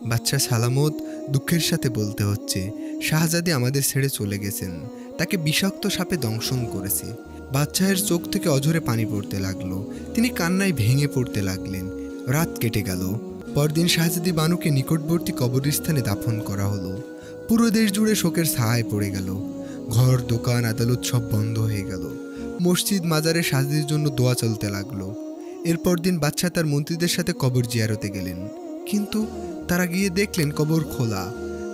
বাচ্চা সালামত দুঃখের সাথে বলতে হচ্ছে, শাহজাদি আমাদের ছেড়ে চলে গেছেন, তাকে বিষাক্ত সাপে দংশন করেছে। বাচ্চায়ের চোখ থেকে অঝরে পানি পড়তে লাগলো, তিনি কান্নায় ভেঙে পড়তে লাগলেন। রাত কেটে গেল। পরদিন শাহজাদি বানুকে নিকটবর্তী কবরস্থানে দাফন করা হলো। পুরো দেশ জুড়ে শোকের ছায়ায় পড়ে গেল। ঘর, দোকান, আদালত সব বন্ধ হয়ে গেল। মসজিদ, মাজারে শাহজাদির জন্য দোয়া চলতে লাগলো। এরপর দিন বাদশা তার মন্ত্রীদের সাথে কবর জিয়ারতে গেলেন, কিন্তু তারা গিয়ে দেখলেন কবর খোলা,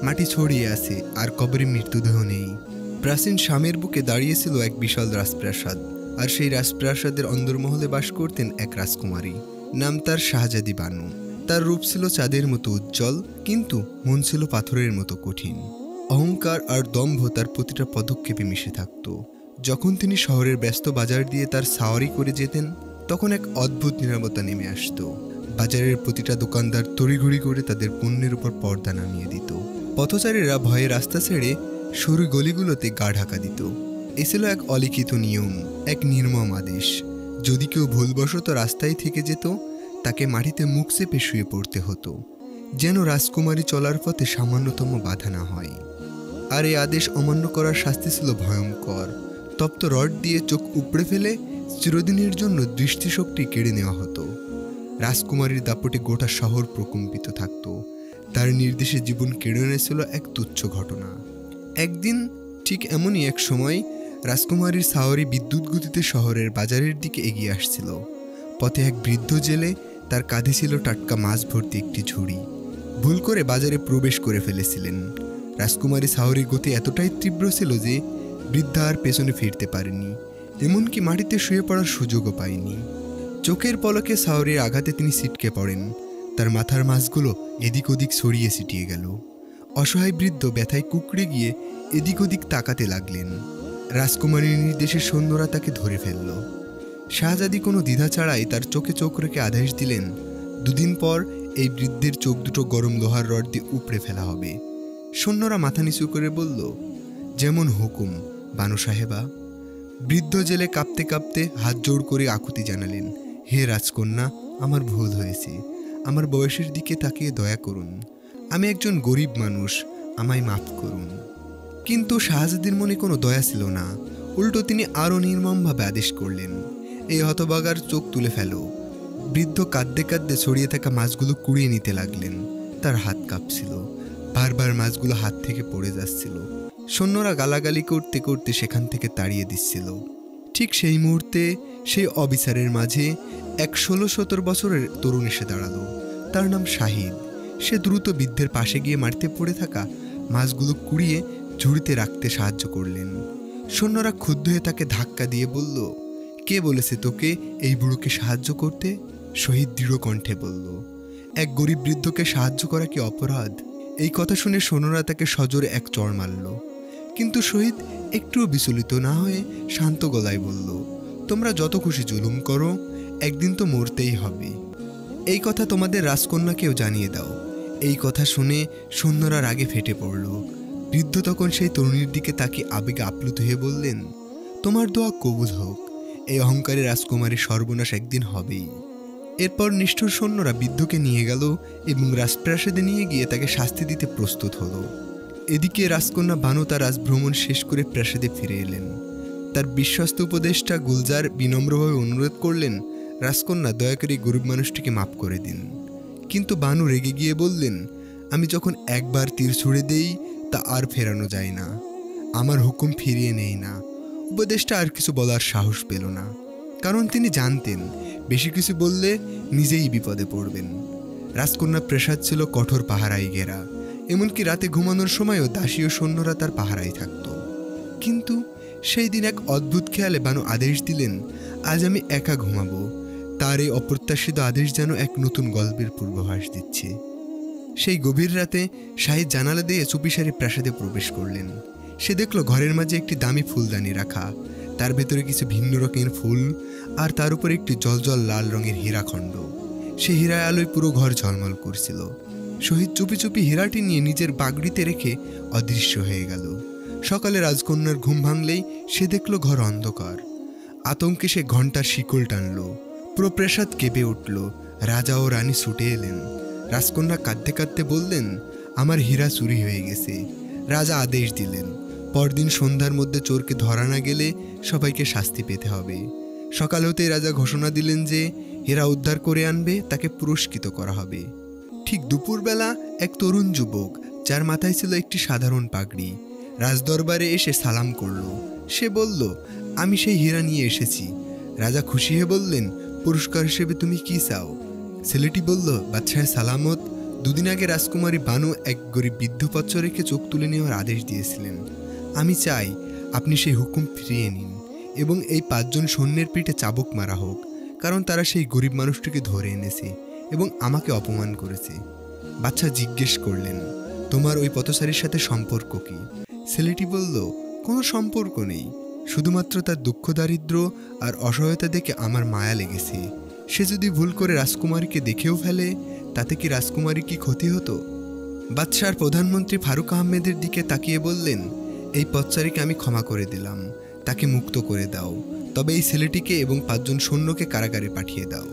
মাটি ছড়িয়ে আছে, আর কবরে মৃত্যুদেহ নেই। প্রাচীন শামের বুকে দাঁড়িয়েছিল এক বিশাল রাজপ্রাসাদ, আর সেই রাজপ্রাসাদের অন্দরমহলে বাস করতেন এক রাজকুমারী, নাম তার শাহজাদি বানু। তার রূপ ছিল চাঁদের মতো উজ্জ্বল, কিন্তু মন ছিল পাথরের মতো কঠিন। অহংকার আর দম্ভ তার প্রতিটা পদক্ষেপে মিশে থাকত। যখন তিনি শহরের ব্যস্ত বাজার দিয়ে তার সাওয়ারি করে যেতেন, তখন এক অদ্ভুত নীরবতা নেমে আসত। বাজারের প্রতিটা দোকানদার তড়িঘড়ি করে তাদের পণ্যের উপর পর্দা নামিয়ে দিত। পথচারীরা ভয়ে রাস্তা ছেড়ে সরু গলিগুলোতে গা ঢাকা দিত। এ ছিল এক অলিখিত নিয়ম, এক নির্মম আদেশ। যদি কেউ ভুলবশত রাস্তায় থেকে যেত, তাকে মাটিতে মুখ চেপে শুয়ে পড়তে হতো, যেন রাজকুমারী চলার পথে সামান্যতম বাধা না হয়। আর এই আদেশ অমান্য করার শাস্তি ছিল ভয়ঙ্কর। তপ্ত রড দিয়ে চোখ উপড়ে ফেলে চিরদিনের জন্য দৃষ্টিশক্তি কেড়ে নেওয়া হতো। রাজকুমারীর দাপটে গোটা শহর প্রকম্পিত থাকত। তার নির্দেশে জীবন কেড়ে নিয়েছিল এক তুচ্ছ ঘটনা। একদিন ঠিক এমনই এক সময় রাজকুমারীর সাওয়ারি বিদ্যুৎ গতিতে শহরের বাজারের দিকে এগিয়ে আসছিল। পথে এক বৃদ্ধ জেলে, তার কাঁধে ছিল টাটকা মাছ ভর্তি একটি ঝুড়ি। ভুল করে বাজারে প্রবেশ করে ফেলেছিলেন। রাজকুমারী সাওয়ারির গতি এতটাই তীব্র ছিল যে বৃদ্ধা আর পেছনে ফিরতে পারেনি, এমনকি মাটিতে শুয়ে পড়ার সুযোগও পায়নি। চোখের পলকে সাওয়ারির আঘাতে তিনি ছিটকে পড়েন। তার মাথার মাছগুলো এদিক ওদিক ছড়িয়ে ছিটিয়ে গেল। অসহায় বৃদ্ধ ব্যথায় কুঁকড়ে গিয়ে এদিক ওদিক তাকাতে লাগলেন। রাজকুমারীর নির্দেশে সৈন্যরা তাকে ধরে ফেলল। শাহজাদি কোনো দ্বিধা ছাড়াই তার চোখে চোখ রেখে আদেশ দিলেন, দুদিন পর এই বৃদ্ধের চোখ দুটো গরম লোহার রড দিয়ে উপড়ে ফেলা হবে। সৈন্যরা মাথা নিচু করে বলল, যেমন হুকুম বানু সাহেবা। বৃদ্ধ জেলে কাঁপতে কাঁপতে হাত জোড় করে আকুতি জানালেন, হে রাজকন্যা, আমার ভুল হয়েছে। আমার বয়সের দিকে তাকিয়ে দয়া করুন। আমি একজন গরিব মানুষ, আমায় মাফ করুন। কিন্তু শাহজাদির মনে কোনো দয়া ছিল না। উল্টো তিনি আরও নির্মমভাবে আদেশ করলেন, এই হতভাগার চোখ তুলে ফেলো। বৃদ্ধ কাঁদতে কাঁদতে ছড়িয়ে থাকা মাছগুলো কুড়িয়ে নিতে লাগলেন। তার হাত কাঁপছিল, বারবার মাছগুলো হাত থেকে পড়ে যাচ্ছিল। সৈন্যরা গালাগালি করতে করতে সেখান থেকে তাড়িয়ে দিচ্ছিল। ঠিক সেই মুহূর্তে সেই অবিচারের মাঝে এক 16-17 বছরের তরুণ এসে দাঁড়ালো। তার নাম শাহিদ। সে দ্রুত বৃদ্ধের পাশে গিয়ে মাটিতে পড়ে থাকা মাছগুলো কুড়িয়ে ঝুড়িতে রাখতে সাহায্য করলেন। সৈন্যরা ক্ষুব্ধ হয়ে তাকে ধাক্কা দিয়ে বলল, কে বলেছে তোকে এই বুড়োকে সাহায্য করতে? শহীদ দৃঢ় কণ্ঠে বলল, এক গরিব বৃদ্ধকে সাহায্য করা কি অপরাধ? এই কথা শুনে সৈন্যরা তাকে সজোরে এক চড় মারল। কিন্তু শহীদ একটুও বিচলিত না হয়ে শান্ত গলায় বলল, তোমরা যত খুশি জুলুম করো, একদিন তো মরতেই হবে। এই কথা তোমাদের রাজকন্যাকেও জানিয়ে দাও। এই কথা শুনে সৈন্যরা রাগে ফেটে পড়ল। বৃদ্ধ তখন সেই তরুণীর দিকে তাকিয়ে আবেগে আপ্লুত হয়ে বললেন, তোমার দোয়া কবুল হোক। এই অহংকারী রাজকুমারীর সর্বনাশ একদিন হবেই। এরপর নিষ্ঠুর সৈন্যরা বৃদ্ধকে নিয়ে গেল এবং রাজপ্রাসাদে নিয়ে গিয়ে তাকে শাস্তি দিতে প্রস্তুত হলো। এদিকে রাজকন্যা বানু তার রাজভ্রমণ শেষ করে প্রাসাদে ফিরে এলেন। তার বিশ্বস্ত উপদেষ্টা গুলজার বিনম্রভাবে অনুরোধ করলেন, রাজকন্যা দয়া করে গরিব মানুষটিকে মাফ করে দিন। কিন্তু বানু রেগে গিয়ে বললেন, আমি যখন একবার তীর ছুঁড়ে দেই তা আর ফেরানো যায় না। আমার হুকুম ফিরিয়ে নেই না। উপদেষ্টা আর কিছু বলার সাহস পেল না, কারণ তিনি জানতেন বেশি কিছু বললে নিজেই বিপদে পড়বেন। রাজকন্যার প্রাসাদ ছিল কঠোর পাহারায় ঘেরা, এমনকি রাতে ঘুমানোর সময়ও দাসী ও সৈন্যরা তার পাহারায় থাকত। কিন্তু সেই দিন এক অদ্ভুত খেয়ালে বানু আদেশ দিলেন, আজ আমি একা ঘুমাবো। তার এই অপ্রত্যাশিত আদেশ যেন এক নতুন গল্পের পূর্বাভাস দিচ্ছে। সেই গভীর রাতে শাহিদ জানালা দিয়ে চুপিসারে প্রাসাদে প্রবেশ করলেন। সে দেখল ঘরের মাঝে একটি দামি ফুলদানি রাখা, তার ভেতরে কিছু ভিন্ন রকমের ফুল, আর তার উপর একটি জলজল লাল রঙের হীরাখণ্ড। সে হীরায় আলোয় পুরো ঘর ঝলমল করছিল। শহীদ চুপি চুপি হীরাটি নিয়ে নিজের বাগড়িতে রেখে অদৃশ্য হয়ে গেল। সকালে রাজকন্যার ঘুম ভাঙলেই সে দেখল ঘর অন্ধকার। আতঙ্কে সে ঘণ্টার শিকল টানল। পুরো প্রাসাদ কেঁপে উঠল। রাজা ও রানী ছুটে এলেন। রাজকন্যা কাঁদতে কাঁদতে বললেন, আমার হীরা চুরি হয়ে গেছে। রাজা আদেশ দিলেন, পরদিন সন্ধ্যার মধ্যে চোরকে ধরা না গেলে সবাইকে শাস্তি পেতে হবে। সকাল হতেই রাজা ঘোষণা দিলেন যে হীরা উদ্ধার করে আনবে তাকে পুরস্কৃত করা হবে। ঠিক দুপুরবেলা এক তরুণ যুবক, যার মাথায় ছিল একটি সাধারণ পাগড়ি, রাজদরবারে এসে সালাম করল। সে বলল, আমি সেই হীরা নিয়ে এসেছি। রাজা খুশি হয়ে বললেন, পুরস্কার হিসেবে তুমি কি চাও? ছেলেটি বলল, বাদশাহ সালামত, দুদিন আগে রাজকুমারী বানু এক গরিব বৃদ্ধ পচ্চরেকে চোখ তুলে নেওয়ার আদেশ দিয়েছিলেন। আমি চাই আপনি সেই হুকুম ফিরিয়ে নিন এবং এই 5 জন সৈন্যের পিঠে চাবুক মারা হোক, কারণ তারা সেই গরিব মানুষটিকে ধরে এনেছে এবং আমাকে অপমান করেছে। বাদশা জিজ্ঞেস করলেন, তোমার ওই পথচারীর সাথে সম্পর্ক কি? ছেলেটি বলল, কোনো সম্পর্ক নেই, শুধুমাত্র তার দুঃখ দারিদ্র আর অসহায়তা দেখে আমার মায়া লেগেছে। সে যদি ভুল করে রাজকুমারীকে দেখেও ফেলে, তাতে কি রাজকুমারী কি ক্ষতি হতো? বাদশার প্রধানমন্ত্রী ফারুক আহমেদের দিকে তাকিয়ে বললেন, এই পথচারীকে আমি ক্ষমা করে দিলাম, তাকে মুক্ত করে দাও, তবে এই ছেলেটিকে এবং 5 জন সৈন্যকে কারাগারে পাঠিয়ে দাও।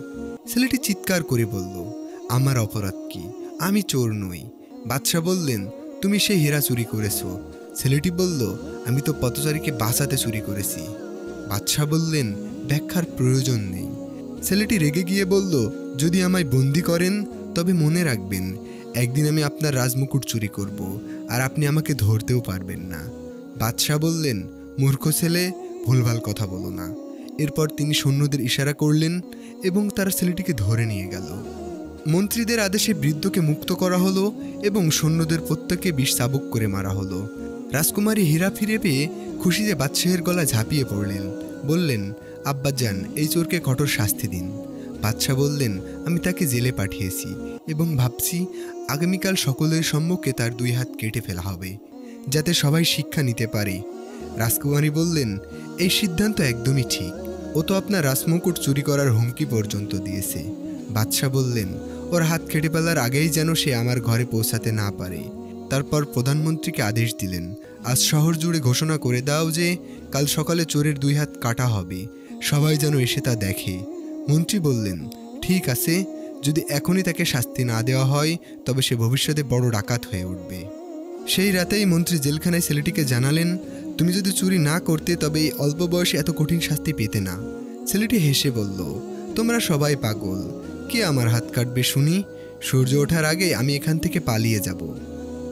ছেলেটি চিৎকার করে বলল, আমার অপরাধ কি? আমি চোর নই। বাদশাহ বললেন, তুমি সেই হীরা চুরি করেছো। ছেলেটি বলল, আমি তো পথচারীকে বাঁচাতে চুরি করেছি। বাদশাহ বললেন, ব্যাখ্যার প্রয়োজন নেই। ছেলেটি রেগে গিয়ে বলল, যদি আমায় বন্দি করেন তবে মনে রাখবেন, একদিন আমি আপনার রাজমুকুট চুরি করব আর আপনি আমাকে ধরতেও পারবেন না। বাদশাহ বললেন, মূর্খ ছেলে, ভুলভাল কথা বলো না। এরপর তিনি সৈন্যদের ইশারা করলেন এবং তারা ছেলেটিকে ধরে নিয়ে গেল। মন্ত্রীদের আদেশে বৃদ্ধকে মুক্ত করা হলো এবং সৈন্যদের প্রত্যেককে 20 চাবুক করে মারা হলো। রাজকুমারী হীরা ফিরে পেয়ে খুশিতে বাদশাহের গলা ঝাঁপিয়ে পড়লেন, বললেন, আব্বাজান, এই চোরকে কঠোর শাস্তি দিন। বাদশাহ বললেন, আমি তাকে জেলে পাঠিয়েছি এবং ভাবছি আগামীকাল সকলের সম্মুখে তার 2 হাত কেটে ফেলা হবে, যাতে সবাই শিক্ষা নিতে পারে। রাজকুমারী বললেন, এই সিদ্ধান্ত একদমই ঠিক। ও তো আপনার রাজমুকুট চুরি করার হুমকি পর্যন্ত দিয়েছে। বাদশাহ বললেন, ওর হাত কেটে ফেলার আগেই যেন সে আমার ঘরে পৌঁছাতে না পারে। তারপর প্রধানমন্ত্রীকে আদেশ দিলেন, আজ শহর জুড়ে ঘোষণা করে দাও যে কাল সকালে চোরের 2 হাত কাটা হবে, সবাই যেন এসে তা দেখে। মন্ত্রী বললেন, ঠিক আছে, যদি এখনই তাকে শাস্তি না দেওয়া হয় তবে সে ভবিষ্যতে বড় ডাকাত হয়ে উঠবে। সেই রাতেই মন্ত্রী জেলখানায় ছেলেটিকে জানালেন, তুমি যদি চুরি না করতে তবে এই অল্প বয়সে এত কঠিন শাস্তি পেতে না। ছেলেটি হেসে বলল, তোমরা সবাই পাগল, কে আমার হাত কাটবে শুনি? সূর্য ওঠার আগে আমি এখান থেকে পালিয়ে যাব।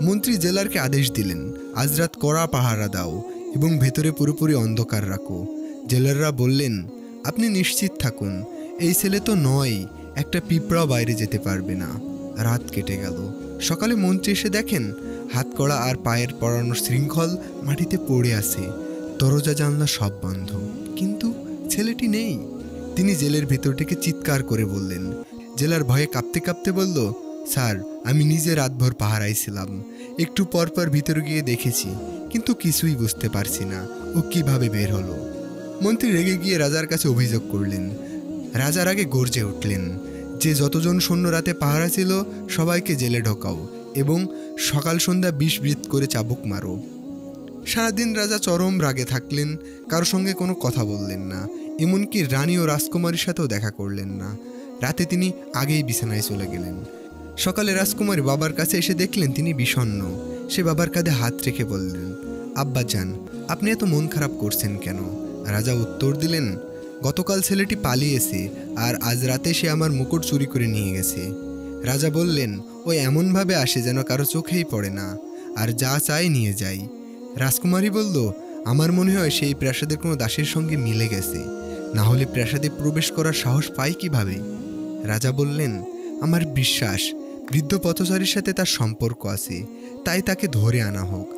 মন্ত্রী জেলারকে আদেশ দিলেন, আজ রাত কড়া পাহারা দাও এবং ভেতরে পুরোপুরি অন্ধকার রাখো। জেলাররা বললেন, আপনি নিশ্চিত থাকুন, এই ছেলে তো নয়, একটা পিঁপড়াও বাইরে যেতে পারবে না। রাত কেটে গেল। সকালে মন্ত্রী এসে দেখেন হাতকড়া আর পায়ের পরানো শৃঙ্খল মাটিতে পড়ে আছে, দরজা জানলা সব বন্ধ, কিন্তু ছেলেটি নেই। তিনি জেলের ভেতর থেকে চিৎকার করে বললেন। জেলার ভয়ে কাঁপতে কাঁপতে বলল, স্যার, আমি নিজে রাতভর পাহারায় ছিলাম, একটু পর পর ভিতরে গিয়ে দেখেছি, কিন্তু কিছুই বুঝতে পারছি না ও কিভাবে বের হলো। মন্ত্রী রেগে গিয়ে রাজার কাছে অভিযোগ করলেন। রাজার আগে গর্জে উঠলেন যে যতজন সৈন্য রাতে পাহারা ছিল সবাইকে জেলে ঢোকাও এবং সকাল সন্ধ্যা 20 বৃত্ত করে চাবুক মারো। সারাদিন রাজা চরম রাগে থাকলেন, কারো সঙ্গে কোনো কথা বললেন না, এমনকি রানী ও রাজকুমারীর সাথেও দেখা করলেন না। রাতে তিনি আগেই বিছানায় চলে গেলেন। সকালে রাজকুমারী বাবার কাছে এসে দেখলেন তিনি বিষণ্ণ। সে বাবার কাঁধে হাত রেখে বললেন, আব্বাজান, আপনি এত মন খারাপ করছেন কেন? রাজা উত্তর দিলেন, গতকাল ছেলেটি পালিয়েছে আর আজ রাতে সে আমার মুকুট চুরি করে নিয়ে গেছে। রাজা বললেন, ও এমনভাবে আসে যেন কারো চোখেই পড়ে না, আর যা চাই নিয়ে যাই। রাজকুমারী বলল, আমার মনে হয় সেই প্রাসাদের কোনো দাসের সঙ্গে মিলে গেছে, না হলে প্রাসাদে প্রবেশ করার সাহস পাই কিভাবে? রাজা বললেন, আমার বিশ্বাস বৃদ্ধ পথচারীর সাথে তার সম্পর্ক আছে, তাই তাকে ধরে আনা হোক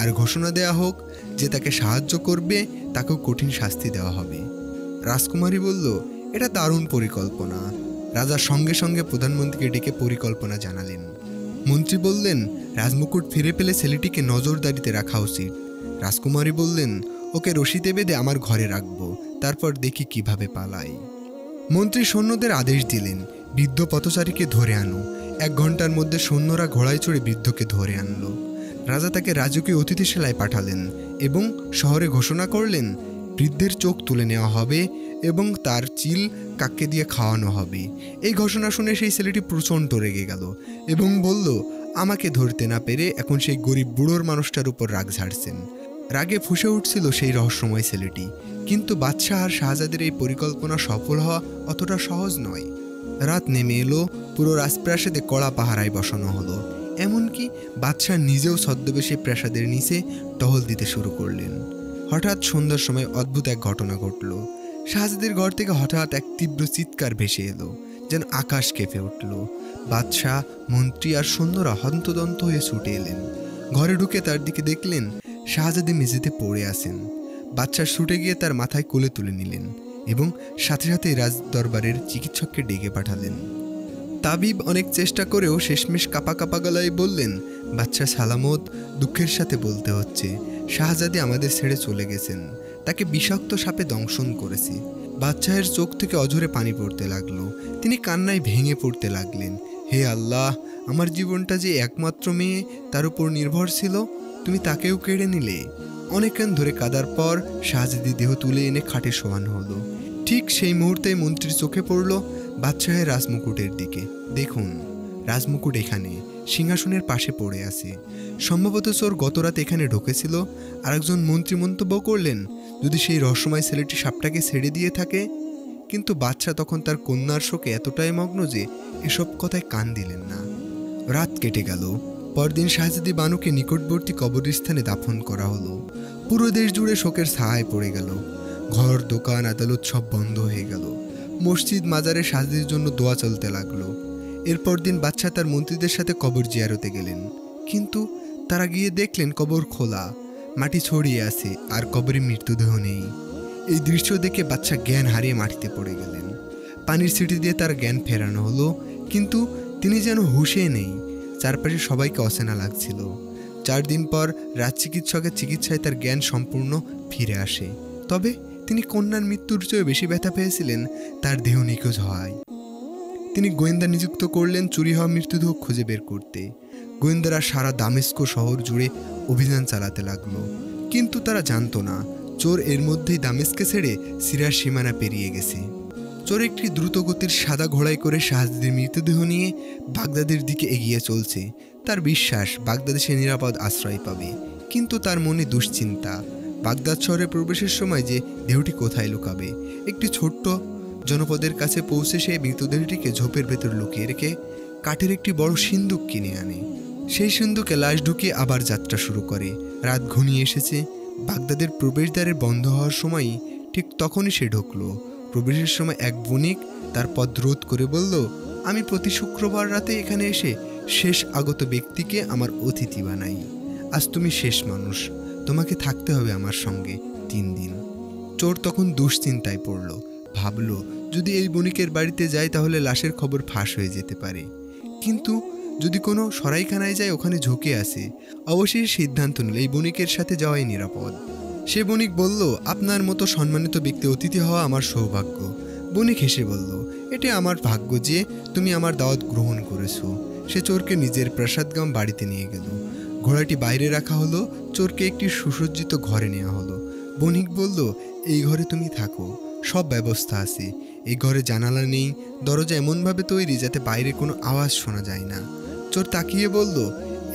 আর ঘোষণা দেয়া হোক যে তাকে সাহায্য করবে তাকেও কঠিন শাস্তি দেওয়া হবে। রাজকুমারী বলল, এটা দারুণ পরিকল্পনা। রাজা সঙ্গে সঙ্গে প্রধানমন্ত্রীকে ডেকে পরিকল্পনা জানালেন। মন্ত্রী বললেন, রাজমুকুট ফিরে পেলে ছেলেটিকে নজরদারিতে রাখা উচিত। রাজকুমারী বললেন, ওকে রশিতে বেঁধে আমার ঘরে রাখবো, তারপর দেখি কিভাবে পালাই। মন্ত্রী সৈন্যদের আদেশ দিলেন, বৃদ্ধ পথচারীকে ধরে আনো। 1 ঘন্টার মধ্যে সৈন্যরা ঘোড়ায় চড়ে বৃদ্ধকে ধরে আনলো। রাজা তাকে রাজকীয় অতিথিশালায় পাঠালেন এবং শহরে ঘোষণা করলেন, বৃদ্ধের চোখ তুলে নেওয়া হবে এবং তার চিল কাককে দিয়ে খাওয়ানো হবে। এই ঘোষণা শুনে সেই ছেলেটি প্রচণ্ড রেগে গেল এবং বলল, আমাকে ধরতে না পেরে এখন সেই গরিব বুড়োর মানুষটার উপর রাগ ঝাড়ছেন। রাগে ফুঁসে উঠছিল সেই রহস্যময় ছেলেটি। কিন্তু বাদশাহ আর শাহজাদের এই পরিকল্পনা সফল হওয়া অতটা সহজ নয়। রাত নেমে এলো, পুরো রাজপ্রাসাদে কড়া পাহারায় বসানো হলো। এমনকি বাদশাহ নিজেও ছদ্মবেশে প্রাসাদের নিচে টহল দিতে শুরু করলেন। হঠাৎ সন্ধ্যার সময় অদ্ভুত এক ঘটনা ঘটল। শাহজাদের ঘর থেকে হঠাৎ এক তীব্র চিৎকার ভেসে এলো, যেন আকাশ কেঁপে উঠল। বাদশাহ, মন্ত্রী আর সৈন্যরা হন্তদন্ত হয়ে ছুটে এলেন। ঘরে ঢুকে তার দিকে দেখলেন শাহজাদি মেঝেতে পড়ে আছেন। বাদশাহ ছুটে গিয়ে তার মাথায় কোলে তুলে নিলেন এবং সাথে সাথে রাজ দরবারের চিকিৎসককে ডেকে পাঠালেন। তাবিব অনেক চেষ্টা করেও শেষমেশ কাঁপা কাঁপা গলায় বললেন, বাদশাহ সালামত, দুঃখের সাথে বলতে হচ্ছে শাহজাদি আমাদের ছেড়ে চলে গেছেন। তাকে বিষাক্ত সাপে দংশন করেছে। বাদশাহের চোখ থেকে অঝরে পানি পড়তে লাগলো। তিনি কান্নায় ভেঙে পড়তে লাগলেন। হে আল্লাহ, আমার জীবনটা যে একমাত্র মেয়ে তার উপর নির্ভর ছিল, তুমি তাকেও কেড়ে নিলে। অনেকক্ষণ ধরে কাদার পর শাহজাদি দেহ তুলে এনে খাটে শোয়ানো হলো। ঠিক সেই মুহূর্তে মন্ত্রীর চোখে পড়ল বাদশাহের রাজমুকুটের দিকে। দেখুন, রাজমুকুট এখানে সিংহাসনের পাশে পড়ে আছে। সম্ভবত চোর গতরাত এখানে ঢুকেছিল। আরেকজন মন্ত্রী মন্তব্য করলেন, যদি সেই রহস্যময় ছেলেটি সাপটাকে ছেড়ে দিয়ে থাকে। কিন্তু বাদশাহ তখন তার কন্যার শোকে এতটাই মগ্ন যে এসব কথায় কান দিলেন না। রাত কেটে গেল। পরদিন শাহজাদি বানুকে নিকটবর্তী কবরস্থানে দাফন করা হলো। পুরো দেশ জুড়ে শোকের ছায়ায় পড়ে গেল। ঘর, দোকান, আদালত সব বন্ধ হয়ে গেল। মসজিদ, মাজারে শাহজাদির জন্য দোয়া চলতে লাগলো। এরপর দিন বাদশাহ তার মন্ত্রীদের সাথে কবর জিয়ারতে গেলেন। কিন্তু তারা গিয়ে দেখলেন কবর খোলা, মাটি ছড়িয়ে আছে আর কবরে মৃতদেহ নেই। এই দৃশ্য দেখে বাদশাহ জ্ঞান হারিয়ে মাটিতে পড়ে গেলেন। পানির ছিটি দিয়ে তার জ্ঞান ফেরানো হলো, কিন্তু তিনি যেন হুঁশে নেই। চারপাশে সবাইকে অচেনা লাগছিল। 4 দিন পর রাজ চিকিৎসকের চিকিৎসায় তার জ্ঞান সম্পূর্ণ ফিরে আসে। তবে তিনি কন্যার মৃত্যুর চেয়ে বেশি ব্যথা পেয়েছিলেন তার দেহ নিখোঁজ হওয়ায়। তিনি গোয়েন্দা নিযুক্ত করলেন চুরি হওয়া মৃতদেহ খুঁজে বের করতে। গোয়েন্দারা সারা দামেস্ক শহর জুড়ে অভিযান চালাতে লাগলো। কিন্তু তারা জানতো না চোর এর মধ্যেই দামেস্কে ছেড়ে সিরিয়ার সীমানা পেরিয়ে গেছে। চোর একটি দ্রুতগতির সাদা ঘোড়ায় করে শাহজাদির মৃতদেহ নিয়ে বাগদাদের দিকে এগিয়ে চলছে। তার বিশ্বাস বাগদাদে সে নিরাপদ আশ্রয় পাবে। কিন্তু তার মনে দুশ্চিন্তা, বাগদাদ শহরে প্রবেশের সময় যে দেহটি কোথায় লুকাবে। একটি ছোট্ট জনপদের কাছে পৌঁছে সে মৃতদেহটিকে ঝোপের ভেতর লুকিয়ে রেখে কাঠের একটি বড় সিন্দুক কিনে আনে। সেই সিন্দুকে লাশ ঢুকিয়ে আবার যাত্রা শুরু করে। রাত ঘনিয়ে এসেছে। বাগদাদের প্রবেশদ্বারের বন্ধ হওয়ার সময় ঠিক তখনই সে ঢুকলো। প্রবেশের সময় এক বণিক তার পথ রোধ করে বলল, আমি প্রতি শুক্রবার রাতে এখানে এসে শেষ আগত ব্যক্তিকে আমার অতিথি বানাই। আজ তুমি শেষ মানুষ, তোমাকে থাকতে হবে আমার সঙ্গে 3 দিন। চোর তখন দুশ্চিন্তায় পড়ল। ভাবল, যদি এই বণিকের বাড়িতে যায় তাহলে লাশের খবর ফাঁস হয়ে যেতে পারে। কিন্তু যদি কোনো সরাইখানায় যায়, ওখানে ঝুঁকে আছে। অবশেষে সিদ্ধান্ত নিল এই বণিকের সাথে যাওয়াই নিরাপদ। সে বণিক বলল, আপনার মতো সম্মানিত ব্যক্তি অতিথি হওয়া আমার সৌভাগ্য। বণিক হেসে বলল, এটা আমার ভাগ্য যে তুমি আমার দাওয়াত গ্রহণ করেছো। সে চোরকে নিজের প্রাসাদগাম বাড়িতে নিয়ে গেল। ঘোড়াটি বাইরে রাখা হলো। চোরকে একটি সুসজ্জিত ঘরে নেওয়া হলো। বণিক বলল, এই ঘরে তুমি থাকো, সব ব্যবস্থা আছে। এই ঘরে জানালা নেই, দরজা এমনভাবে তৈরি যাতে বাইরে কোনো আওয়াজ শোনা যায় না। চোর তাকিয়ে বলল,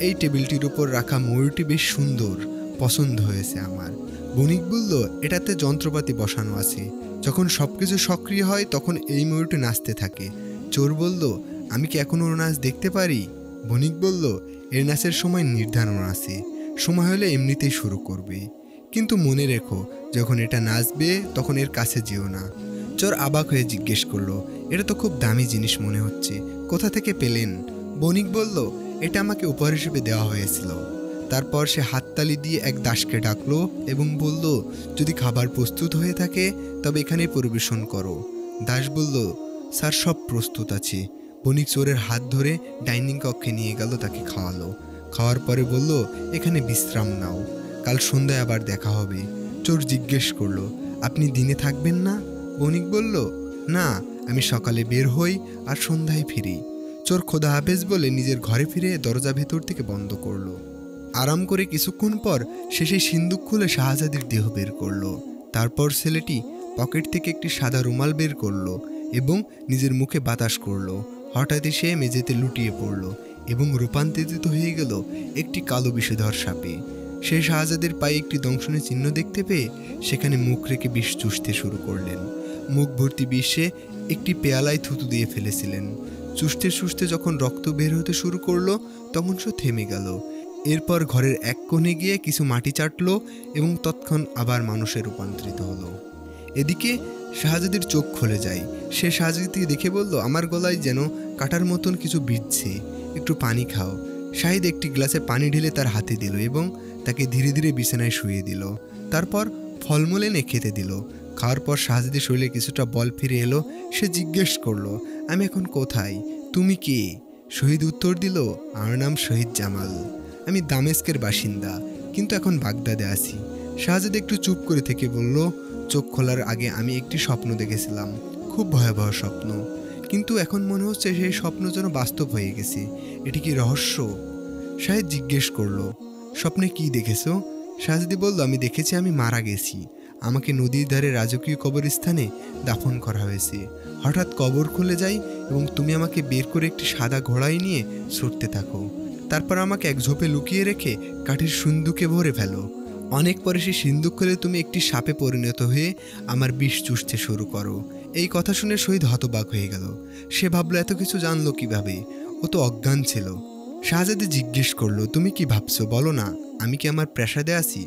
এই টেবিলটির উপর রাখা ময়ূরটি বেশ সুন্দর, পছন্দ হয়েছে আমার। বণিক বলল, এটাতে যন্ত্রপাতি বসানো আছে, যখন সবকিছু সক্রিয় হয় তখন এই ময়ূরটি নাচতে থাকে। চোর বলল, আমি কি এখনো ওর নাচ দেখতে পারি? বণিক বলল, এর নাচের সময় নির্ধারণ আছে, সময় হলে এমনিতেই শুরু করবে। কিন্তু মনে রেখো, যখন এটা নাচবে তখন এর কাছে যেও না। চোর অবাক হয়ে জিজ্ঞেস করলো, এটা তো খুব দামি জিনিস মনে হচ্ছে, কোথা থেকে পেলেন? বণিক বলল, এটা আমাকে উপহার হিসেবে দেওয়া হয়েছিল। তারপর সে হাততালি দিয়ে এক দাসকে ডাকলো এবং বলল, যদি খাবার প্রস্তুত হয়ে থাকে তবে এখানে পরিবেশন করো। দাস বলল, স্যার, সব প্রস্তুত আছে। বণিক চোরের হাত ধরে ডাইনিং কক্ষে নিয়ে গেল, তাকে খাওয়ালো। খাওয়ার পরে বলল, এখানে বিশ্রাম নাও, কাল সন্ধ্যায় আবার দেখা হবে। চোর জিজ্ঞেস করলো, আপনি দিনে থাকবেন না? বণিক বলল, না, আমি সকালে বের হই আর সন্ধ্যায় ফিরি। চোর খোদা হাফেজ বলে নিজের ঘরে ফিরে দরজা ভেতর থেকে বন্ধ করলো। আরাম করে কিছুক্ষণ পর সে সেই সিন্দুক খুলে শাহজাদির দেহ বের করলো। তারপর ছেলেটি পকেট থেকে একটি সাদা রুমাল বের করলো এবং নিজের মুখে বাতাস করলো। হঠাৎই সে মেঝেতে লুটিয়ে পড়ল এবং রূপান্তরিত হয়ে গেল একটি কালো বিষধর সাপে। সে শাহজাদের পায়ে একটি দংশনের চিহ্ন দেখতে পেয়ে সেখানে মুখ রেখে বিষ চুষতে শুরু করলেন। মুখ ভর্তি বিষে একটি পেয়ালায় থুতু দিয়ে ফেলেছিলেন। চুষতে চুষতে যখন রক্ত বের হতে শুরু করলো তখন সে থেমে গেল। এরপর ঘরের এক কোণে গিয়ে কিছু মাটি চাটলো এবং তৎক্ষণ আবার মানুষে রূপান্তরিত হলো। এদিকে শাহজাদির চোখ খুলে যায়। সে শাহজাদিকে দেখে বলল, আমার গলায় যেন কাটার মতন কিছু বিঁধছে, একটু পানি খাও। শাহিদ একটি গ্লাসে পানি ঢেলে তার হাতে দিল এবং তাকে ধীরে ধীরে বিছানায় শুইয়ে দিল। তারপর ফলমূল এনে খেতে দিল। খাওয়ার পর শাহজাদির শরীরে কিছুটা বল ফিরে এলো। সে জিজ্ঞেস করলো, আমি এখন কোথায়? তুমি কে? শহীদ উত্তর দিল, আমার নাম শহীদ জামাল। আমি দামেস্কের বাসিন্দা, কিন্তু এখন বাগদাদে আছি। শাহজাদি একটু চুপ করে থেকে বলল, চোখ খোলার আগে আমি একটি স্বপ্ন দেখেছিলাম, খুব ভয়াবহ স্বপ্ন, কিন্তু এখন মনে হচ্ছে সেই স্বপ্ন যেন বাস্তব হয়ে গেছে। এটি কি রহস্য? শাহিদ জিজ্ঞেস করলো, স্বপ্নে কি দেখেছো? শাহজাদি বলল, আমি দেখেছি আমি মারা গেছি। আমাকে নদীর ধারে রাজকীয় কবরস্থানে দাফন করা হয়েছে। হঠাৎ কবর খুলে যায় এবং তুমি আমাকে বের করে একটি সাদা ঘোড়ায় নিয়ে ছুটতে থাকো। তারপর আমাকে এক ঝোপে লুকিয়ে রেখে কাঠের সিন্দুকে ভরে ফেলো। অনেক পরে সেই সিন্দুক খুলে তুমি একটি সাপে পরিণত হয়ে আমার বিষ চুষতে শুরু করো। এই কথা শুনে শহীদ হতবাক হয়ে গেল। সে ভাবলো, এত কিছু জানলো কিভাবে? ও তো অজ্ঞান ছিল। শাহজাদি জিজ্ঞেস করলো, তুমি কি ভাবছো, বলো না, আমি কি আমার প্রাসাদে আছি?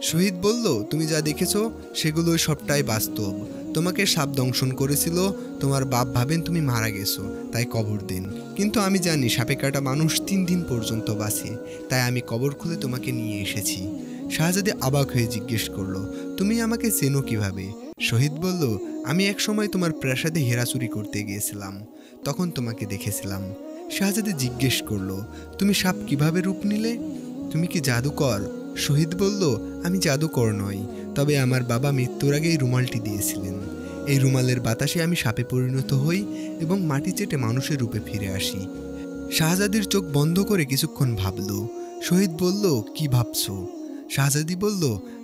শহীদ বলল, তুমি যা দেখেছো সেগুলো সবটাই বাস্তব। তোমাকে সাপ দংশন করেছিল, তোমার বাপ ভাবেন তুমি মারা গেছো, তাই কবর দেন। কিন্তু আমি জানি সাপে কাটা মানুষ 3 দিন পর্যন্ত বাঁচে, তাই আমি কবর খুলে তোমাকে নিয়ে এসেছি। শাহজাদি অবাক হয়ে জিজ্ঞেস করলো, তুমি আমাকে চেনো কিভাবে? শহীদ বলল, আমি এক সময় তোমার প্রাসাদে হেরা চুরি করতে গিয়েছিলাম, তখন তোমাকে দেখেছিলাম। শাহজাদি জিজ্ঞেস করলো, তুমি সাপ কিভাবে রূপ নিলে? তুমি কি জাদুকর? শহীদ বলল, আমি জাদুকর নই, তবে আমার বাবা মৃত্যুর আগে এই রুমালটি দিয়েছিলেন। এই রুমালের বাতাসে আমি সাপে পরিণত হই এবং মাটি চেটে মানুষের রূপে ফিরে আসি। শাহজাদির চোখ বন্ধ করে কিছুক্ষণ ভাবল। শহীদ বলল, কি ভাবছো? শাহজাদি বলল,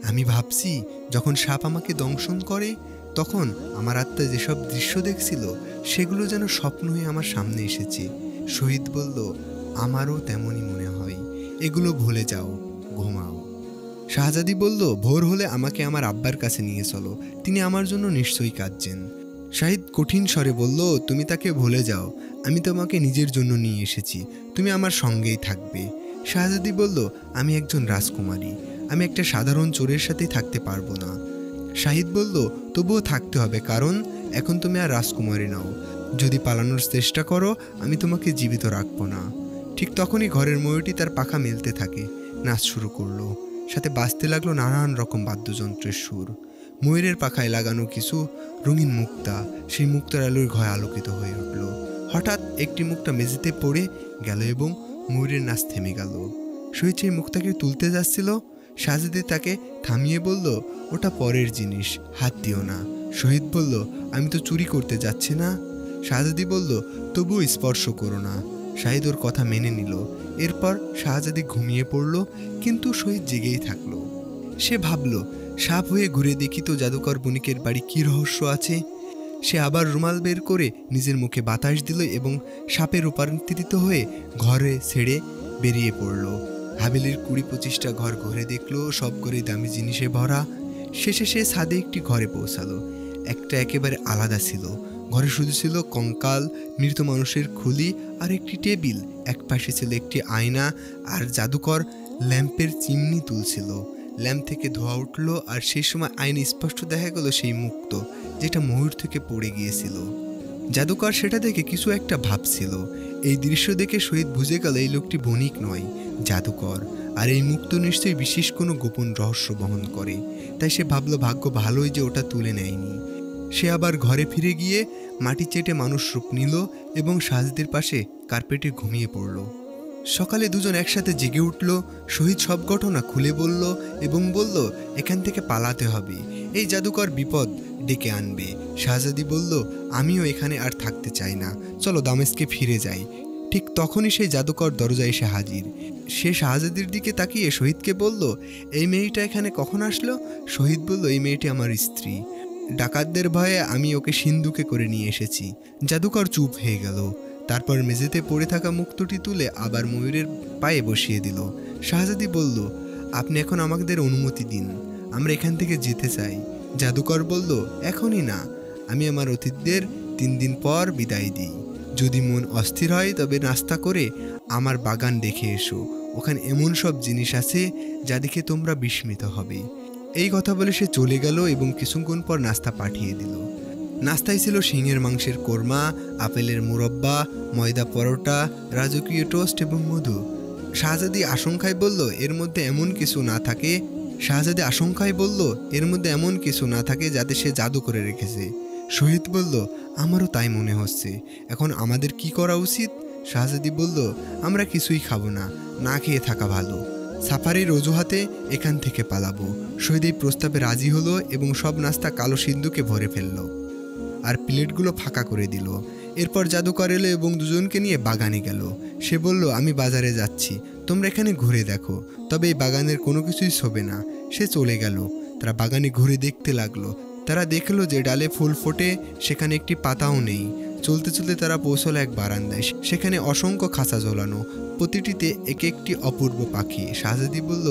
আমি ভাবছি যখন সাপ আমাকে দংশন করে তখন আমার আত্মা যেসব দৃশ্য দেখছিল সেগুলো যেন স্বপ্ন হয়ে আমার সামনে এসেছে। শহীদ বলল, আমারও তেমনই মনে হয়। এগুলো ভুলে যাও, ঘুমাও। শাহজাদি বলল, ভোর হলে আমাকে আমার আব্বার কাছে নিয়ে চলো, তিনি আমার জন্য নিশ্চয়ই কাঁদছেন। শাহিদ কঠিন স্বরে বলল, তুমি তাকে ভুলে যাও, আমি তোমাকে নিজের জন্য নিয়ে এসেছি, তুমি আমার সঙ্গেই থাকবে। শাহজাদি বলল, আমি একজন রাজকুমারী, আমি একটা সাধারণ চোরের সাথে থাকতে পারবো না। শাহিদ বলল, তবুও থাকতে হবে, কারণ এখন তুমি আর রাজকুমারী নাও। যদি পালানোর চেষ্টা করো আমি তোমাকে জীবিত রাখবো না। ঠিক তখনই ঘরের ময়ূরটি তার পাখা মেলতে থাকে, নাচ শুরু করলো। সাথে বাজতে লাগলো নানান রকম বাদ্যযন্ত্রের সুর। ময়ূরের পাখায় লাগানো কিছু রঙিন মুক্তা, সেই মুক্তার আলোয় ঘর আলোকিত হয়ে উঠল। হঠাৎ একটি মুক্তা মেঝেতে পড়ে গেল এবং ময়ূরের নাচ থেমে গেল। শহীদ সেই মুক্তাকে তুলতে যাচ্ছিল। শাহজাদি তাকে থামিয়ে বলল, ওটা পরের জিনিস, হাত দিও না। শহীদ বলল, আমি তো চুরি করতে যাচ্ছি না। শাহজাদি বলল, তবুও স্পর্শ করো না। শাহিদ ওর কথা মেনে নিল। এরপর শাহজাদি ঘুমিয়ে পড়ল, কিন্তু শহীদ জেগেই থাকলো। সে ভাবল, সাপ হয়ে ঘুরে দেখি তো জাদুকর বণিকের বাড়ি কি রহস্য আছে। সে আবার রুমাল বের করে নিজের মুখে বাতাস দিল এবং সাপে রূপান্তরিত হয়ে ঘরে ছেড়ে বেরিয়ে পড়ল। হাভেলির 20-25টা ঘর ঘুরে দেখলো, সব ঘরে দামি জিনিসে ভরা। শেষে সে ছাদে একটি ঘরে পৌঁছালো। একটা একেবারে আলাদা ছিল। ঘরে শুধু ছিল কঙ্কাল, মৃত মানুষের খুলি আর একটি টেবিল। এক পাশে ছিল একটি আয়না আর জাদুকর ল্যাম্পের চিমনি তুলছিল। ল্যাম্প থেকে ধোঁয়া উঠল আর সেই সময় আয়না স্পষ্ট দেখা গেল সেই মুক্ত, যেটা ময়ূর থেকে পড়ে গিয়েছিল। জাদুকর সেটা দেখে কিছু একটা ভাবছিল। এই দৃশ্য দেখে শহীদ বুঝে গেল এই লোকটি বণিক নয়, জাদুকর, আর এই মুক্ত নিশ্চয়ই বিশেষ কোনো গোপন রহস্য বহন করে। তাই সে ভাবল, ভাগ্য ভালোই যে ওটা তুলে নেয়নি। সে আবার ঘরে ফিরে গিয়ে মাটি চেটে মানুষ রূপ নিল এবং শাহজাদির পাশে কার্পেটে ঘুমিয়ে পড়ল। সকালে দুজন একসাথে জেগে উঠল। শহীদ সব ঘটনা খুলে বলল এবং বলল, এখান থেকে পালাতে হবে, এই জাদুকর বিপদ ডেকে আনবে। শাহজাদি বলল, আমিও এখানে আর থাকতে চাই না, চলো দামেস্কে ফিরে যাই। ঠিক তখনই সেই জাদুকর দরজায় এসে হাজির। সে শাহজাদির দিকে তাকিয়ে শহীদকে বলল, এই মেয়েটা এখানে কখন আসলো? শহীদ বলল, এই মেয়েটি আমার স্ত্রী। ডাকাতদের ভয়ে আমি ওকে সিন্ধুকে করে নিয়ে এসেছি। জাদুকর চুপ হয়ে গেল। তারপর মেঝেতে পড়ে থাকা মুক্তটি তুলে আবার ময়ূরের পায়ে বসিয়ে দিল। শাহজাদি বলল, আপনি এখন আমাদের অনুমতি দিন, আমরা এখান থেকে যেতে চাই। জাদুকর বলল, এখনই না, আমি আমার অতিথিদের 3 দিন পর বিদায় দিই। যদি মন অস্থির হয় তবে নাস্তা করে আমার বাগান দেখে এসো, ওখানে এমন সব জিনিস আছে যা দেখে তোমরা বিস্মিত হবে। এই কথা বলে সে চলে গেল এবং কিছুক্ষণ পর নাস্তা পাঠিয়ে দিল। নাস্তায় ছিল সিংহের মাংসের কোরমা, আপেলের মুরব্বা, ময়দা পরোটা, রাজকীয় টোস্ট এবং মধু। শাহজাদি আশঙ্কায় বলল, এর মধ্যে এমন কিছু না থাকে যাতে সে জাদু করে রেখেছে। শহীদ বলল, আমারও তাই মনে হচ্ছে। এখন আমাদের কি করা উচিত? শাহজাদি বলল, আমরা কিছুই খাবো না, না খেয়ে থাকা ভালো। সাফারির অজুহাতে এখান থেকে পালাবো। শহীদ এই প্রস্তাবে রাজি হলো এবং সব নাস্তা কালো সিন্ধুকে ভরে ফেলল আর প্লেটগুলো ফাঁকা করে দিল। এরপর জাদুকর এলো এবং দুজনকে নিয়ে বাগানে গেল। সে বলল, আমি বাজারে যাচ্ছি, তোমরা এখানে ঘুরে দেখো, তবে এই বাগানের কোনো কিছুই শোবে না। সে চলে গেল। তারা বাগানে ঘুরে দেখতে লাগলো। তারা দেখলো যে ডালে ফুল ফোটে, সেখানে একটি পাতাও নেই। চলতে চলতে তারা পৌঁছলো এক বারান্দায়। সেখানে অসংখ্য খাঁচা ঝোলানো, প্রতিটিতে এক একটি অপূর্ব পাখি। শাহজাদি বলল,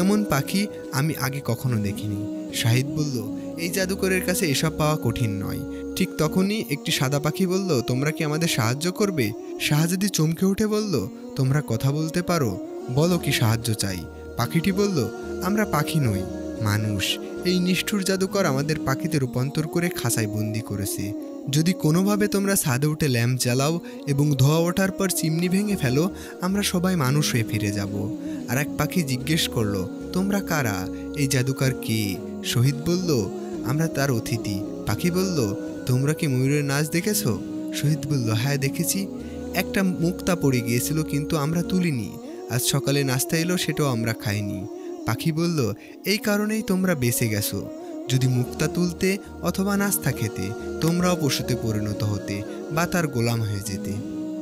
এমন পাখি আমি আগে কখনো দেখিনি। শাহিদ বলল, এই জাদুকরের কাছে এসব পাওয়া কঠিন নয়। ঠিক তখনই একটি সাদা পাখি বলল, তোমরা কি আমাদের সাহায্য করবে? শাহজাদি চমকে উঠে বলল, তোমরা কথা বলতে পারো, বলো কি সাহায্য চাই? পাখিটি বলল, আমরা পাখি নই, মানুষ। এই নিষ্ঠুর জাদুকর আমাদের পাখিতে রূপান্তর করে খাঁচায় বন্দি করেছে। যদি কোনোভাবে তোমরা ছাদে উঠে ল্যাম্প জ্বালাও এবং ধোঁয়া ওঠার পর চিমনি ভেঙে ফেলো, আমরা সবাই মানুষ হয়ে ফিরে যাব। আর এক পাখি জিজ্ঞেস করলো, তোমরা কারা? এই জাদুকর কে? শহীদ বলল, আমরা তার অতিথি। পাখি বলল, তোমরা কি ময়ূরের নাচ দেখেছো? শহীদ বলল, হ্যাঁ দেখেছি। একটা মুক্তা পড়ে গিয়েছিল, কিন্তু আমরা তুলিনি। আজ সকালে নাস্তা এলো, সেটাও আমরা খাইনি। পাখি বলল, এই কারণেই তোমরা বেঁচে গেছো। যদি মুক্তা তুলতে অথবা নাস্তা খেতে, তোমরাও পশুতে পরিণত হতে বা তার গোলাম হয়ে যেতে।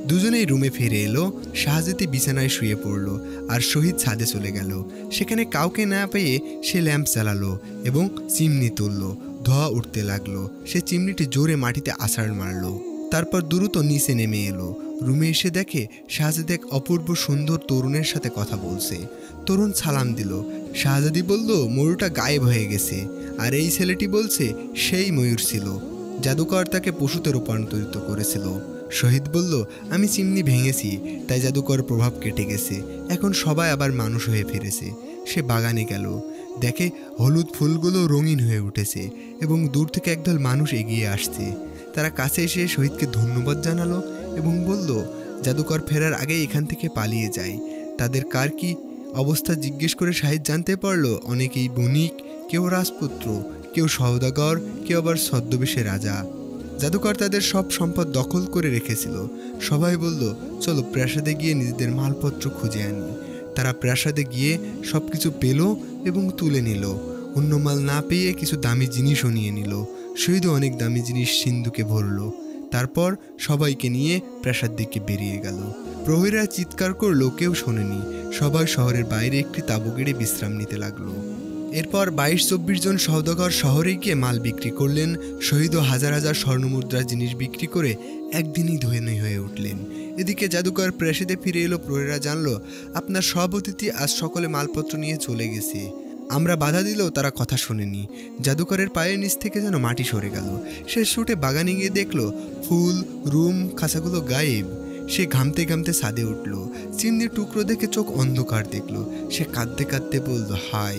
দুজনেই রুমে ফিরে এলো। শাহজাদি বিছানায় শুয়ে পড়ল আর শহীদ ছাদে চলে গেল। সেখানে কাউকে না পেয়ে সে ল্যাম্প জ্বালালো এবং চিমনি তুলল। ধোঁয়া উঠতে লাগলো। সে চিমনিটি জোরে মাটিতে আছাড় মারল। তারপর দ্রুত নিচে নেমে এলো। রুমে এসে দেখে শাহজাদি এক অপূর্ব সুন্দর তরুণের সাথে কথা বলছে। তরুণ সালাম দিল। শাহজাদি বলল, ময়ূরটা গায়েব হয়ে গেছে, আর এই ছেলেটি বলছে সেই ময়ূর ছিল। জাদুকর তাকে পশুতে রূপান্তরিত করেছিল। শহীদ বলল, আমি চিমনি ভেঙেছি, তাই জাদুকর প্রভাব কেটে গেছে। এখন সবাই আবার মানুষ হয়ে ফিরেছে। সে বাগানে গেল। দেখে হলুদ ফুলগুলো রঙিন হয়ে উঠেছে এবং দূর থেকে একদল মানুষ এগিয়ে আসছে। তারা কাছে এসে শহীদকে ধন্যবাদ জানালো এবং বলল, জাদুকর ফেরার আগে এখান থেকে পালিয়ে যায়। তাদের কার কি অবস্থা জিজ্ঞেস করে শাহিদ জানতে পারল, অনেকেই বণিক, কেউ রাজপুত্র, কেউ সওদাগর, কেউ আবার ছদ্মবেশে রাজা। জাদুকর তাদের সব সম্পদ দখল করে রেখেছিল। সবাই বলল, চলো প্রাসাদে গিয়ে নিজেদের মালপত্র খুঁজে আনি। তারা প্রাসাদে গিয়ে সব কিছু পেল এবং তুলে নিল। অন্য মাল না পেয়ে কিছু দামি জিনিসও নিয়ে নিল। শহীদও অনেক দামি জিনিস সিন্ধুকে ভরল। তারপর সবাইকে নিয়ে প্রাসাদ দিকে বেরিয়ে গেল। প্রহরীরা চিৎকার করলো, কেউ শোনেনি। সবাই শহরের বাইরে একটি তাঁবু গেড়ে বিশ্রাম নিতে লাগলো। এরপর 22-24 জন সওদাগর শহরে গিয়ে মাল বিক্রি করলেন। শহীদও হাজার হাজার স্বর্ণমুদ্রার জিনিস বিক্রি করে একদিনই ধনী হয়ে উঠলেন। এদিকে জাদুকর প্রাসাদে ফিরে এলো। প্রহরীরা জানলো, আপনার সব অতিথি আজ সকলে মালপত্র নিয়ে চলে গেছে। আমরা বাধা দিলেও তারা কথা শোনেনি। জাদুকরের পায়ের নিচ থেকে যেন মাটি সরে গেল। সে ছুটে বাগানে গিয়ে দেখলো ফুল, রুম, খাঁচাগুলো গায়েব। সে ঘামতে ঘামতে ছাদে উঠল। চিমনির টুকরো দেখে চোখ অন্ধকার দেখল। সে কাঁদতে কাঁদতে বলল, হাই,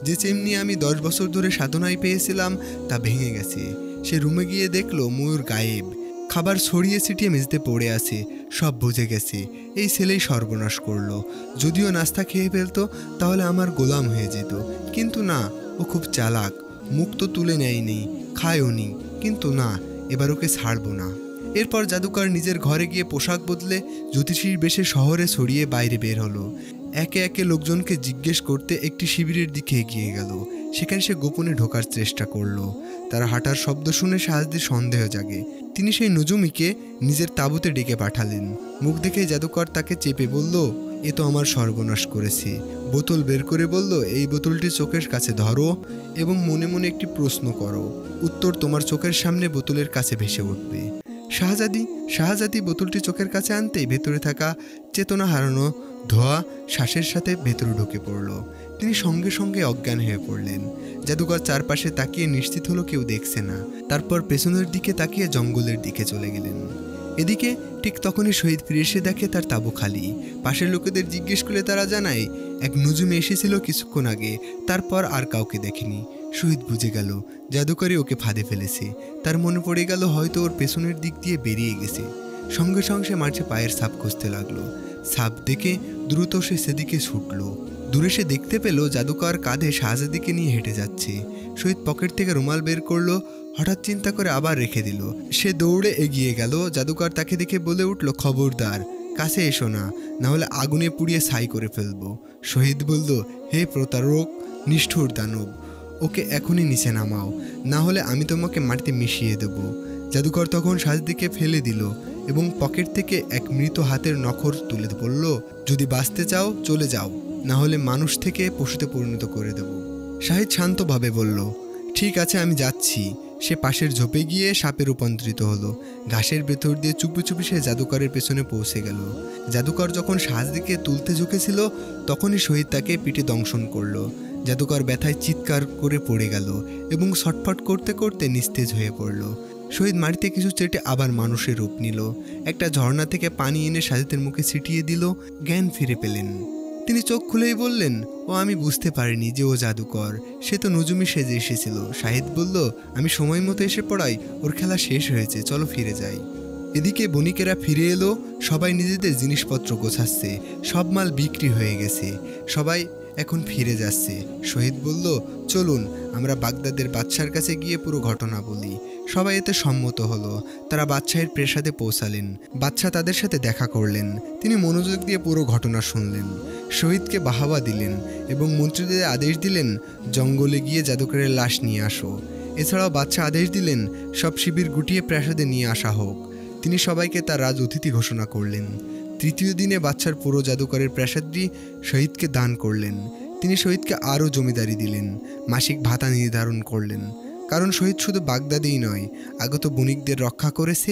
যে চিমনি আমি 10 বছর ধরে সাধনায় পেয়েছিলাম তা ভেঙে গেছে। সে রুমে গিয়ে দেখলো ময়ূর গায়েব। খাবার ছড়িয়ে ছিটিয়ে মেঝেতে পড়ে আছে। সব বুঝে গেছে, এই ছেলেই সর্বনাশ করলো। যদিও নাস্তা খেয়ে ফেলতো তাহলে আমার গোলাম হয়ে যেত, কিন্তু না, ও খুব চালাক। মুখ তো তুলে নেয়নি, খায়ও নি, কিন্তু না, এবার ওকে ছাড়বো না। এরপর জাদুকর নিজের ঘরে গিয়ে পোশাক বদলে জ্যোতিষীর বেশে শহরে ছড়িয়ে বাইরে বের হলো। একে একে লোকজনকে জিজ্ঞেস করতে একটি শিবিরের দিকে এগিয়ে গেল। সেখানে সে গোপনে ঢোকার চেষ্টা করলো। তারা হাঁটার শব্দ শুনে শাহজাদির সন্দেহ জাগে। তিনি সেই নজুমিকে নিজের তাঁবুতে ডেকে পাঠালেন। মুখ দেখে জাদুকর তাকে চেপে বলল, এ তো আমার সর্বনাশ করেছে। বোতল বের করে বলল, এই বোতলটি চোখের কাছে ধরো এবং মনে মনে একটি প্রশ্ন করো, উত্তর তোমার চোখের সামনে বোতলের কাছে ভেসে উঠবে। শাহজাদি বোতলটি চোখের কাছে আনতেই ভেতরে থাকা চেতনা হারানো ধোয়া শ্বাসের সাথে ভেতরে ঢুকে পড়ল। তিনি সঙ্গে সঙ্গে অজ্ঞান হয়ে পড়লেন। জাদুকর চারপাশে তাকিয়ে নিশ্চিত হলো কেউ দেখছে না। তারপর পেছনের দিকে তাকিয়ে জঙ্গলের দিকে চলে গেলেন। এদিকে ঠিক তখনই শহীদ ফিরে এসে দেখে তার তাঁবু খালি। পাশের লোকেদের জিজ্ঞেস করলে তারা জানায়, এক নুজুমে এসেছিল কিছুক্ষণ আগে, তারপর আর কাউকে দেখেনি। শহীদ বুঝে গেল জাদুকরই ওকে ফাঁদে ফেলেছে। তার মনে পড়ে গেল হয়তো ওর পেছনের দিক দিয়ে বেরিয়ে গেছে। সঙ্গে সঙ্গে মাঠে পায়ের ছাপ খুঁজতে লাগলো। ছাপ দেখে দ্রুত সে সেদিকে ছুটল। দূরে সে দেখতে পেল জাদুকর কাঁধে শাহজাদিকে নিয়ে হেঁটে যাচ্ছে। শহীদ পকেট থেকে রুমাল বের করলো, হঠাৎ চিন্তা করে আবার রেখে দিল। সে দৌড়ে এগিয়ে গেল। জাদুকর তাকে দেখে বলে উঠল, খবরদার কাছে এসো না, নাহলে আগুনে পুড়িয়ে ছাই করে ফেলবো। শহীদ বলল, হে প্রতারক, নিষ্ঠুর দানব, ওকে এখনই নিচে নামাও, না হলে আমি তোমাকে মাটিতে মিশিয়ে দেব। জাদুকর তখন শাহজাদিকে ফেলে দিল এবং পকেট থেকে এক মৃত হাতের নখর তুলে বলল, যদি বাঁচতে চাও চলে যাও, না হলে মানুষ থেকে পশুতে পরিণত করে দেব। শাহিদ শান্তভাবে বলল, ঠিক আছে, আমি যাচ্ছি। সে পাশের ঝোপে গিয়ে সাপে রূপান্তরিত হলো। ঘাসের ভেতর দিয়ে চুপি চুপি সে জাদুকরের পেছনে পৌঁছে গেল। জাদুকর যখন শাহজাদিকে তুলতে ঝুঁকেছিল তখনই শহীদ তাকে পিঠে দংশন করলো। জাদুকর ব্যথায় চিৎকার করে পড়ে গেল এবং ছটফট করতে করতে নিস্তেজ হয়ে পড়ল। শহীদ মাটিতে কিছু চেটে আবার মানুষের রূপ নিল। একটা ঝর্ণা থেকে পানি এনে শাহজাদের মুখে ছিটিয়ে দিল। জ্ঞান ফিরে পেলেন। তিনি চোখ খুলেই বললেন, ও আমি বুঝতে পারিনি যে ও জাদুকর, সে তো নজুমি সেজে এসেছিল। শাহিদ বলল, আমি সময় মতো এসে পড়াই, ওর খেলা শেষ হয়েছে, চলো ফিরে যাই। এদিকে বণিকেরা ফিরে এলো। সবাই নিজেদের জিনিসপত্র গোছাচ্ছে। সব মাল বিক্রি হয়ে গেছে। সবাই এখন ফিরে যাচ্ছে। শহীদ বলল, চলুন আমরা বাগদাদের বাদশার কাছে গিয়ে পুরো ঘটনা বলি। সবাই এতে সম্মত হলো। তারা বাদশাহের প্রাসাদে পৌঁছালেন। বাদশা তাদের সাথে দেখা করলেন। তিনি মনোযোগ দিয়ে পুরো ঘটনা শুনলেন। শহীদকে বাহাবা দিলেন এবং মন্ত্রীদের আদেশ দিলেন, জঙ্গলে গিয়ে জাদুকরের লাশ নিয়ে আসো। এছাড়াও বাদশা আদেশ দিলেন, সব শিবির গুটিয়ে প্রাসাদে নিয়ে আসা হোক। তিনি সবাইকে তার রাজ অতিথি ঘোষণা করলেন। তৃতীয় দিনে বাদশার পুরো জাদুকরের প্রাসাদটি শহীদকে দান করলেন। তিনি শহীদকে আরও জমিদারি দিলেন, মাসিক ভাতা নির্ধারণ করলেন। কারণ শহীদ শুধু বাগদাদেই নয়, আগত বণিকদের রক্ষা করেছে।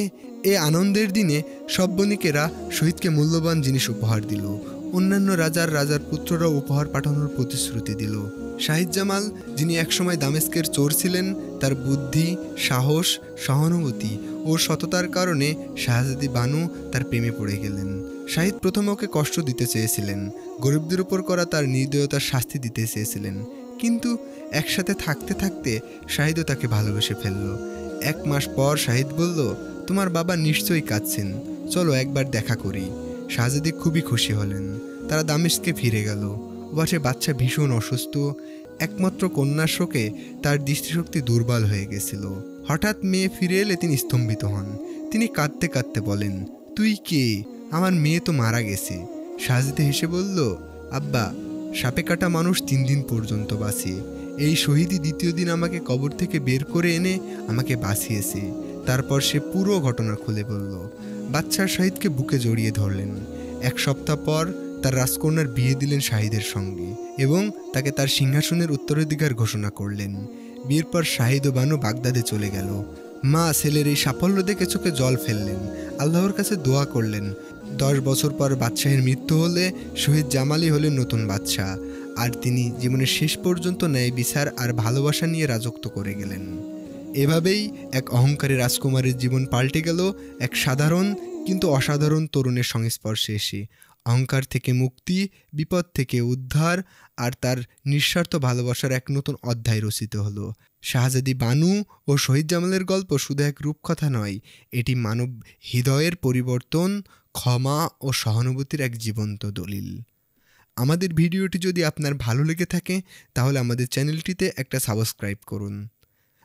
এ আনন্দের দিনে সব বণিকেরা শহীদকে মূল্যবান জিনিস উপহার দিল। অন্যান্য রাজার পুত্ররাও উপহার পাঠানোর প্রতিশ্রুতি দিল। শাহিদ জামাল, যিনি একসময় দামেস্কের চোর ছিলেন, তার বুদ্ধি, সাহস, সহানুভূতি ও সততার কারণে শাহজাদি বানু তার প্রেমে পড়ে গেলেন। শাহিদ প্রথমে ওকে কষ্ট দিতে চেয়েছিলেন, গরিবদের উপর করা তার নির্দয়তার শাস্তি দিতে চেয়েছিলেন, কিন্তু একসাথে থাকতে থাকতে শাহিদও তাকে ভালোবেসে ফেলল। 1 মাস পর শাহিদ বলল, তোমার বাবা নিশ্চয়ই কাঁদছেন, চলো একবার দেখা করি। শাহজাদি খুবই খুশি হলেন। তারা দামেস্কে ফিরে গেল। ওপাশে বাচ্চা ভীষণ অসুস্থ। একমাত্র কন্যার শোকে তার দৃষ্টিশক্তি দুর্বল হয়ে গেছিল। হঠাৎ মেয়ে ফিরে এলে তিনি স্তম্ভিত হন। তিনি কাঁদতে কাঁদতে বলেন, তুই কে? আমার মেয়ে তো মারা গেছে। শাহজাদি হেসে বলল, আব্বা, সাপে কাটা মানুষ 3 দিন পর্যন্ত বাঁচে। এই শহীদই দ্বিতীয় দিন আমাকে কবর থেকে বের করে এনে আমাকে বাঁচিয়েছে। তারপর সে পুরো ঘটনা খুলে বলল। বাচ্চা শাহিদকে বুকে জড়িয়ে ধরলেন। 1 সপ্তাহ পর তার রাজকন্যার বিয়ে দিলেন শাহিদের সঙ্গে এবং তাকে তার সিংহাসনের উত্তরাধিকার ঘোষণা করলেন। বিয়ের পর শাহিদ ও বানু বাগদাদে চলে গেল। মা ছেলের এই সাফল্য দেখে চোখে জল ফেললেন, আল্লাহর কাছে দোয়া করলেন। 10 বছর পর বাদশাহের মৃত্যু হলে শহীদ জামালই হলেন নতুন বাদশাহ, আর তিনি জীবনের শেষ পর্যন্ত ন্যায় বিচার আর ভালোবাসা নিয়ে রাজত্ব করে গেলেন। এভাবেই এক অহংকারী রাজকুমারের জীবন পাল্টে গেল এক সাধারণ কিন্তু অসাধারণ তরুণের সংস্পর্শে এসে। অহংকার থেকে মুক্তি, বিপদ থেকে উদ্ধার আর তার নিঃস্বার্থ ভালোবাসার এক নতুন অধ্যায় রচিত হলো। শাহজাদি বানু ও শহীদ জামালের গল্প শুধু এক রূপকথা নয়, এটি মানব হৃদয়ের পরিবর্তন, ক্ষমা ও সহানুভূতির এক জীবন্ত দলিল। আমাদের ভিডিওটি যদি আপনার ভালো লেগে থাকে তাহলে আমাদের চ্যানেলটিতে একটা সাবস্ক্রাইব করুন।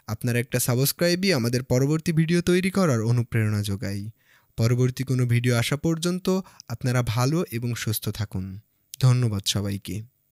আপনার একটা সাবস্ক্রাইবই আমাদের পরবর্তী ভিডিও তৈরি করার অনুপ্রেরণা যোগায়। পরবর্তী কোনো ভিডিও আসা পর্যন্ত আপনারা ভালো এবং সুস্থ থাকুন। ধন্যবাদ সবাইকে।